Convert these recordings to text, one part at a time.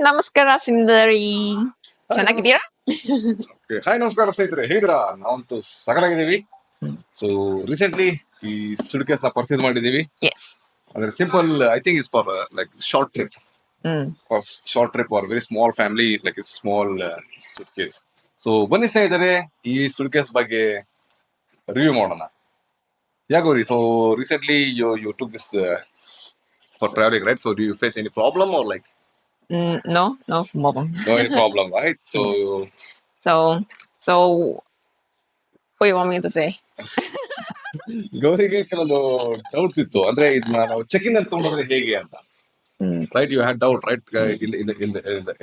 ನಮಸ್ಕಾರ ಸುಂದರಿ. ಚೆನ್ನಾಗಿದ್ದೀರಾ? ಹಾಯ್ ನಮಸ್ಕಾರ ಸ್ನೇಹಿತರೆ, ಹೇಗಿದ್ದೀರಾ? ನಾವಂತೂ ಸಕಲಾಗಿದ್ದೀವಿ. ಸೊ ರೀಸೆಂಟ್ಲಿ ಈ ಸುಟ್ಕೇಸ್ ನ ಪರ್ಚೇಸ್ ಮಾಡಿದೀವಿ. ಎಸ್. ಅಂದ್ರೆ simple, I think is for like short trip, or very small family, like a small suitcase. So ಬನ್ನಿ ಸ್ನೇಹಿತರೆ, ಈ ಸುಟ್ಕೇಸ್ ಬಗ್ಗೆ ರಿವ್ಯೂ ಮಾಡೋಣ. ಯಾಗೋರಿ, so recently you took this for traveling, right? So do you face any problem or like No problem. no any problem, right? So So what you want me to say? ಗೌರಿಗೆ ಕೆಲವೊಂದು doubts ಇತ್ತು. ಅಂದ್ರೆ ಇದನ್ನ ನಾವು check in ಅಂತ ತಗೊಂಡ್ರೆ ಹೇಗೆ ಅಂತ, right? You had doubt, right? In the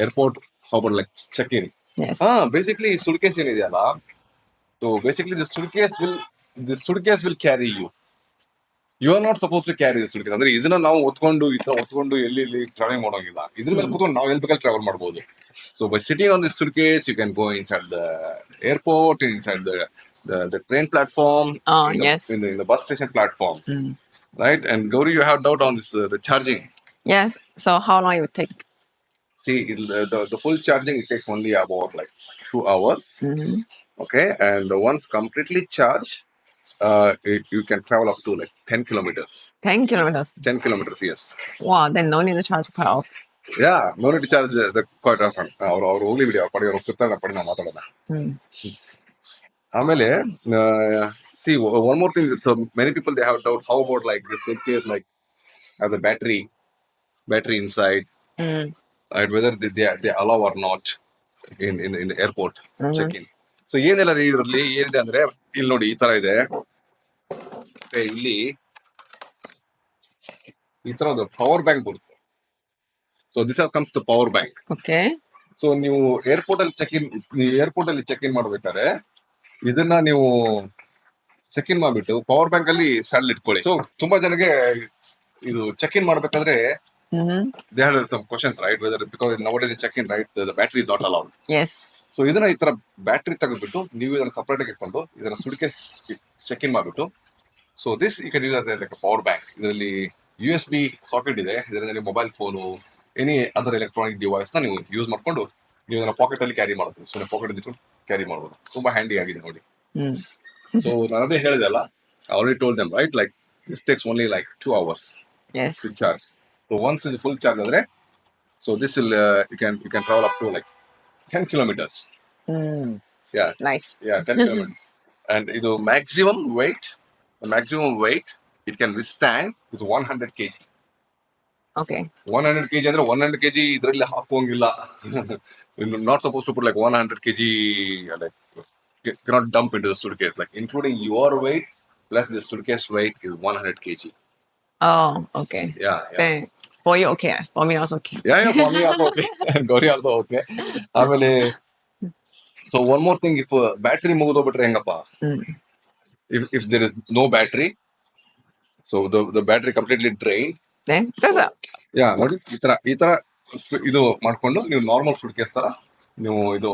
airport, how about like check in? Yes. Basically suitcase ಏನಿದೆಯಲ್ಲ, so basically this suitcase will carry you. You are not suppose to carry this suitcase. ಅಂದ್ರೆ ಇದನ್ನ ನಾವು ಹೊತ್ಕೊಂಡು ಎಲ್ಲಿ travel ಮಾಡೋಂಗಿಲ್ಲ. ಇದ್ರ ಮೇಲೆ ಕೂತ್ಕೊಂಡು ನಾವು ಎಲ್ಲಿ ಬೇಕಾದ್ರೆ ಟ್ರಾವೆಲ್ ಮಾಡಬಹುದು. So by sitting on this suitcase, you can go inside the airport, inside the train platform, Yes. in the bus station platform, right? And Gauri, you have doubt on this the charging. Yes. So how long it would take? See, the full charging, it takes only about like 2 hours. Okay, and once completely charged, you can travel up to like 10 kilometers. 10 kilometers. 10 kilometers, yes. Wow. Then no need to charge quite often. Yeah, no need to charge quite often. ಅವ್ರು ಹೋಗ್ಲಿ ಬಿಡಿ, ಅವ್ರ ಪಡಿ ಅವ್ರು ಹೋಗ್ತಿರ್ತಾರೆ, ಪಡಿ ನಾವು ಮಾತಾಡೋಣ. ಆಮೇಲೆ see, one more thing. So many people, they have doubt, how about like this suitcase, like has a battery inside, and whether they allow or not in the airport check-in. So ಏನಿಲ್ಲ ರೀ, ಇದರಲ್ಲಿ ಏನಿದೆ ಅಂದ್ರೆ, ಇಲ್ಲಿ ನೋಡಿ ಈ ತರ ಇದೆ. ಇಲ್ಲಿ ಈ ತರ ಒಂದು ಪವರ್ ಬ್ಯಾಂಕ್ ಬರುತ್ತೆ. So this comes to power bank. Okay. So ನೀವು ಏರ್ಪೋರ್ಟ್ ಅಲ್ಲಿ ಚೆಕ್ ಇನ್ ಮಾಡ್ಬೇಕಾದ್ರೆ ಇದನ್ನ ನೀವು ಚೆಕ್ ಇನ್ ಮಾಡ್ಬಿಟ್ಟು ಪವರ್ ಬ್ಯಾಂಕ್ ಅಲ್ಲಿ ಸ್ಯಾಡಲ್ ಇಟ್ಕೊಳ್ಳಿ. ಸೊ ತುಂಬಾ ಜನಕ್ಕೆ ಇದು ಚೆಕ್ ಇನ್ ಮಾಡ್ಬೇಕಾದ್ರೆ they had some questions, right? Whether because nowadays check in, right, the battery is not allowed. Yes. So ಇದನ್ನ ಈ ತರ ಬ್ಯಾಟ್ರಿ ತೆಗೆದ್ಬಿಟ್ಟು ನೀವು ಇದನ್ನ ಸಪರೇಟ್ ಆಗಿ ಇಟ್ಕೊಂಡು ಇದನ್ನ ಸುಟ್ಕೇಸ್ ಚೆಕ್ ಇನ್ ಮಾಡ್ಬಿಟ್ಟು, so this you can use as like power bank. ಇದರಲ್ಲಿ USB ಸಾಕೆಟ್ ಇದೆ. ಇದರಿಂದ ನೀವು mobile phone, any other electronic device ನ ನೀವು ಯೂಸ್ ಮಾಡ್ಕೊಂಡು ನೀವು ಅದನ್ನ ಪಾಕೆಟ್ ಅಲ್ಲಿ ಕ್ಯಾರಿ ಮಾಡಬಹುದು. ಸೊ ಪಾಕೆಟ್ ಅಲ್ಲಿ ಕ್ಯಾರಿ ಮಾಡಬಹುದು. ತುಂಬಾ ಹ್ಯಾಂಡಿ ಆಗಿದೆ ನೋಡಿ. ಸೊ ನಾನು ಅದೇ ಹೇಳಿದೆ ಅಲ್ಲ, I already told them, right, like this takes only like 2 hours. Yes. To charge. So once it's full charge andre, so this will you can travel up to like 10 kilometers. Yeah. Nice. Yeah, 10 kilometers. And the maximum weight it can withstand is 100 kg. Okay. 100 kg ಅಂದ್ರೆ 100 kg ಇದರಲ್ಲಿ ಹಾಕೋಂಗಿಲ್ಲ. You're not supposed to put like 100 kg, like you cannot dump into the suitcase, like including your weight plus the suitcase weight is 100 kg. Oh, okay. Yeah. Then for you okay. For me also okay. Yeah, for me also okay. Gauri also okay. ಆಮೇಲೆ so one more thing, if battery ಮುಗಿದೋಗ್ಬಿಟ್ರೆ ಹೆಂಗಪ್ಪ? If there is no battery, so the battery completely drained, Then that's ಯಾ ನೋಡಿ ಈ ತರ ಇದು ಮಾಡ್ಕೊಂಡು ನೀವು normal suitcase ತರ ನೀವು ಇದು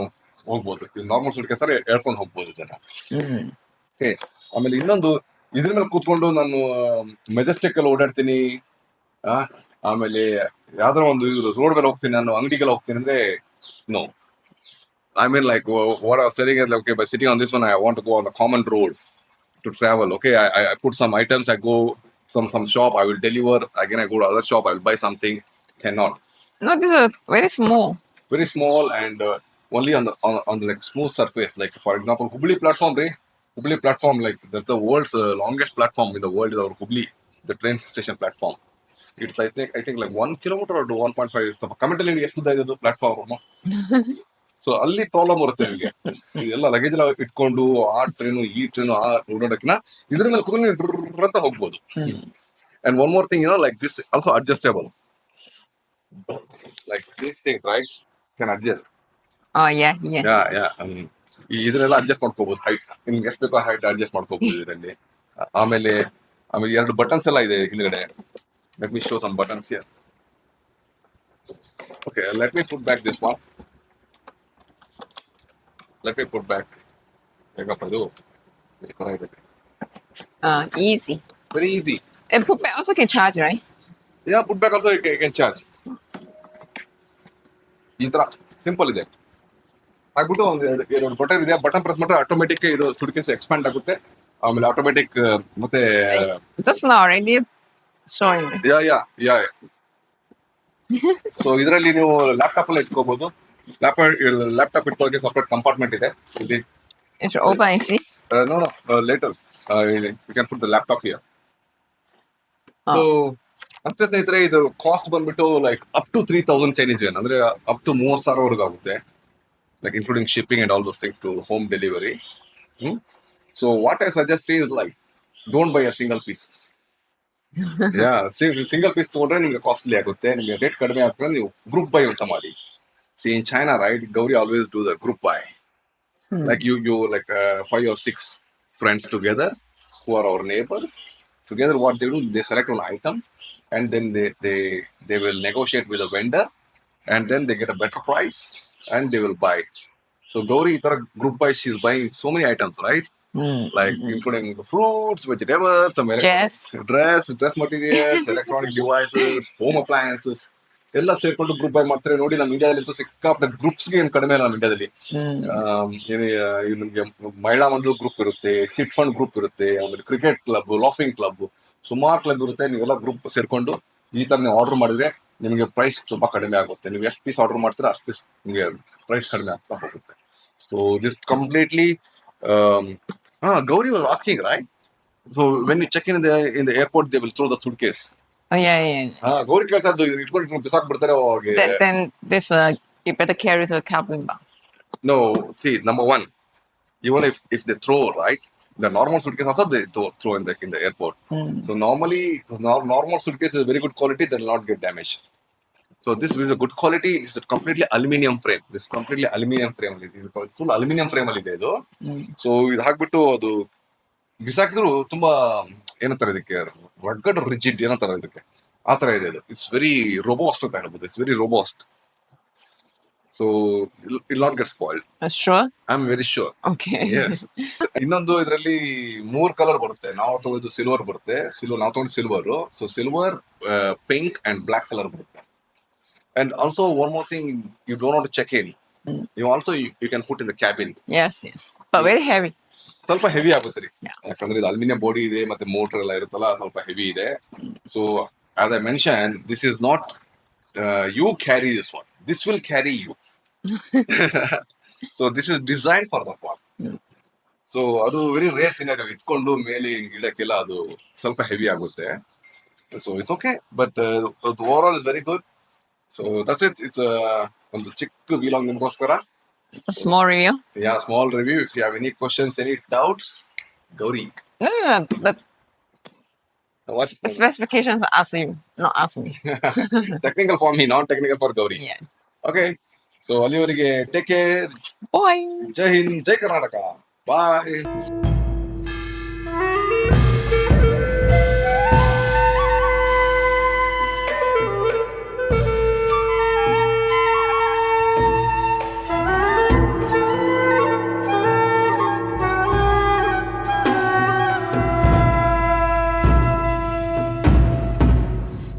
ಹೋಗ್ಬೋದು. ನಾರ್ಮಲ್ ಸುಟ್ಕೇಸ್ ತರ ಹೇಳ್ಕೊಂಡು ಹೋಗ್ಬೋದು ಇದನ್ನ. ಓಕೆ, ಆಮೇಲೆ ಇನ್ನೊಂದು, ಇದ್ರ ಮೇಲೆ ಕೂತ್ಕೊಂಡು ನಾನು ಮೆಜೆಸ್ಟಿಕ್ ಅಲ್ಲಿ ಓಡಾಡ್ತೀನಿ, ಆಮೇಲೆ ಯಾವ್ದಾರ ಒಂದು ರೋಡ್ ಮೇಲೆ ಹೋಗ್ತೀನಿ, ನಾನು ಅಂಗಡಿಗೆಲ್ಲ ಹೋಗ್ತೀನಿ ಅಂದ್ರೆ no. I mean, like what I was telling is like, okay, by sitting on this one, I want to go on a common road to travel. Okay, I put some items, I go some shop, I will deliver, again I go to other shop, I will buy something. Cannot. no, this is very small And only on the like smooth surface. Like for example, Hubli platform, like that's the world's longest platform in the world is our Hubli, the train station platform. It's I think like 1 kilometer or 1.5. ಕಮೆಂಟಲ್ಲಿ ಎಷ್ಟು ಉದ್ದ ಇದೆ platform. So ಅಲ್ಲಿ problem ಬರುತ್ತೆ ನಿಮಗೆ. ಎಲ್ಲ luggage ಎಲ್ಲ ಇಟ್ಕೊಂಡು ಆ ಟ್ರೈನು ಈ ಟ್ರೈನು ಆ ಓಡಾಡಕ್ಕಿನ ಇದ್ರ ಮೇಲೆ ಕುತ್ಕೊಂಡು ಅಂತ ಹೋಗ್ಬೋದು. And one more thing, like this also adjustable. Like these things, right, can adjust. Oh yeah. ಇದನ್ನೆಲ್ಲ ಅಡ್ಜಸ್ಟ್ ಮಾಡ್ಕೋಬಹುದು. ಹೈಟ್ ನಿಮ್ಗೆ ಎಷ್ಟು ಬೇಕೋ ಹೈಟ್ ಅಡ್ಜಸ್ಟ್ ಮಾಡ್ಕೋಬಹುದು ಇದರಲ್ಲಿ. ಆಮೇಲೆ 2 ಬಟನ್ಸ್ ಎಲ್ಲ ಇದೆ ಹಿಂದ್ಗಡೆ. Let me show some buttons here. Okay, let me put back this one. ಹೇಗಪ್ಪ ಇದು? Easy. Very easy. And put back also can charge, right? Yeah, put back also you can charge. ಈ ತರ simple ಇದೆ. ಆಗ್ಬಿಟ್ಟು ಒಂದು ಎರಡು button ಇದೆ. Button press ಮಾಡಿದ್ರೆ ಆಟೋಮೆಟಿಕ್ ಇದು ಸುಟ್ಕೇಸ್ ಎಕ್ಸ್ಪ್ಯಾಂಡ್ ಆಗುತ್ತೆ. ಆಮೇಲೆ ಆಟೋಮೆಟಿಕ್ ಮತ್ತೆ Just now already showing. ಯಾ ಯಾ ಯಾ ಸೊ ಇದರಲ್ಲಿ ನೀವು ಲ್ಯಾಪ್ಟಾಪ್ ಅಲ್ಲಿ ಇಟ್ಕೋಬಹುದು. ಲ್ಯಾಪ್ಟಾಪ್ ಇಟ್ಕೊಳ್ಳೋಕೆ ಸಪರೇಟ್ ಕಂಪಾರ್ಟ್ಮೆಂಟ್ ಇದೆ ಇಲ್ಲಿ. It's open and see. No, later. You can put the laptop here. So, ಅಷ್ಟೇ ಸ್ನೇಹಿತರೆ, ಇದು ಕಾಸ್ಟ್ ಬಂದ್ಬಿಟ್ಟು like up to 3,000 Chinese yuan, ಅಂದ್ರೆ ಅಪ್ ಟು 30,000 ವರೆಗೂ ಆಗುತ್ತೆ, like including shipping and all those things to home delivery. So what I suggest is like don't buy a single pieces. Yeah, single piece ತಗೊಂಡ್ರೆ ನಿಮ್ಗೆ costly ಆಗುತ್ತೆ, ನಿಮ್ಗೆ rate ಕಡಿಮೆ ಆಗ್ತದೆ. ನೀವು ಗ್ರೂಪ್ ಬೈ ಅಂತ ಮಾಡಿ. C in China, right, Gauri always do the group by. Like you like 5 or 6 friends together who are our neighbors. Together, what they do, they select an item, and then they will negotiate with the vendor, and then they get a better price, and they will buy. So Gauri, itara group buy, she's buying so many items, right? Like including the fruits, vegetables, some dress materials, electronic devices, home appliances. ಎಲ್ಲ ಸೇರ್ಕೊಂಡು group by ಮಾಡ್ತಾರೆ. ನೋಡಿ, ನಮ್ಮ ಇಂಡಿಯಾದಲ್ಲಿ ಸಿಕ್ಕಾಪಟ್ಟೆ ಗ್ರೂಪ್ಸ್ಗೆ ಏನು ಕಡಿಮೆ ಇಲ್ಲ. ನಮ್ಮ ಇಂಡಿಯಾದಲ್ಲಿ ನಿಮ್ಗೆ ಮಹಿಳಾ ಮಂಡಲ ಗ್ರೂಪ್ ಇರುತ್ತೆ, ಚಿಟ್ ಫಂಡ್ ಗ್ರೂಪ್ ಇರುತ್ತೆ, ಆಮೇಲೆ ಕ್ರಿಕೆಟ್ ಕ್ಲಬ್, ಲಾಫಿಂಗ್ ಕ್ಲಬ್, ಸುಮಾರು ಕ್ಲಬ್ ಇರುತ್ತೆ. ನೀವೆಲ್ಲ ಗ್ರೂಪ್ ಸೇರ್ಕೊಂಡು ಈ ತರ ನೀವು ಆರ್ಡರ್ ಮಾಡಿದ್ರೆ ನಿಮಗೆ ಪ್ರೈಸ್ ತುಂಬಾ ಕಡಿಮೆ ಆಗುತ್ತೆ. ನೀವು ಎಷ್ಟು ಪೀಸ್ ಆರ್ಡರ್ ಮಾಡ್ತೀರಾ ಅಷ್ಟು ಪೀಸ್ ನಿಮಗೆ ಪ್ರೈಸ್ ಕಡಿಮೆ ಆಗ್ತಾ ಹೋಗುತ್ತೆ. So this completely Gauri was asking, right? So when you check in the airport, they will throw the suitcase. Oh yeah. Gauri ಕೇಳ್ತಾ ಇದ್ದು, ಇಟ್ಕೊಂಡು ಬಿಸಾಕ್ ಬಿಡ್ತಾರೆ ಅವಾಗ. Then this you better carry to a cabin bag. No, see, number one, even if they throw, right, the normal suitcase also they throw in the airport. So normally, normal suitcase is very good quality, that will not get damaged. So this is a good quality. It's a completely aluminium frame. This completely aluminium frame. Full aluminium frame ಅಲ್ಲಿ ಇದೆ ಇದು. So ಇದು ಹಾಕ್ಬಿಟ್ಟು ಅದು ಬಿಸಾಕಿದ್ರು ತುಂಬಾ ಏನಂತಾರೆ ಇದಕ್ಕೆ, ರಗ್ಗಡ್ rigid ಏನಂತಾರೆ ಇದಕ್ಕೆ, ಆ ತರ ಇದೆ ಇದು. ಇಟ್ಸ್ ವೆರಿ ರೋಬೋಸ್ಟ್ ಅಂತ ಹೇಳ್ಬೋದು. It's very robust. So it not get spoiled. Sure? I am very sure. Okay. Yes. ಇನ್ನೊಂದು ಇದರಲ್ಲಿ 3 ಕಲರ್ ಬರುತ್ತೆ. ನಾವು ತಗೊಂಡು ಸಿಲ್ವರ್ ಬರುತ್ತೆ. ನಾವು ತಗೊಂಡು silver. So silver, pink and black colour ಬರುತ್ತೆ. And also one more thing, you don't want to check in. You can put in the cabin. Yes. But very heavy. ಸ್ವಲ್ಪ ಹೆವಿ ಆಗುತ್ತೆ ರೀ, ಯಾಕಂದ್ರೆ ಇದು ಅಲ್ಯೂಮಿನಿಯಂ ಬಾಡಿ ಇದೆ, ಮತ್ತೆ motor ಎಲ್ಲ ಇರುತ್ತಲ್ಲ, ಸ್ವಲ್ಪ ಹೆವಿ ಇದೆ. So as I mentioned, this is not you carry this one. This will carry you. So this is designed for that one. So ಅದು ವೆರಿ ರೇರ್ ಸಿನಾರಿಯೋ. ಇಟ್ಕೊಂಡು ಮೇಲೆ ಇಡಕ್ಕೆಲ್ಲ ಅದು ಸ್ವಲ್ಪ ಹೆವಿ ಆಗುತ್ತೆ. So it's okay, but over all is very good. So that's it. It's ಒಂದು ಚಿಕ್ಕ ವೀಲಾಗ್ ನಿಮ್ಗೋಸ್ಕರ. A small review. Yeah, small review. If you have any questions, any doubts, Gauri. No. But What? specifications ask you, not ask me. Technical for me, not technical for Gauri. Yeah. Okay. So, ಅಲ್ಲಿವರೆಗೆ take care. Bye. Jai Hind, Jai Karnataka. Bye.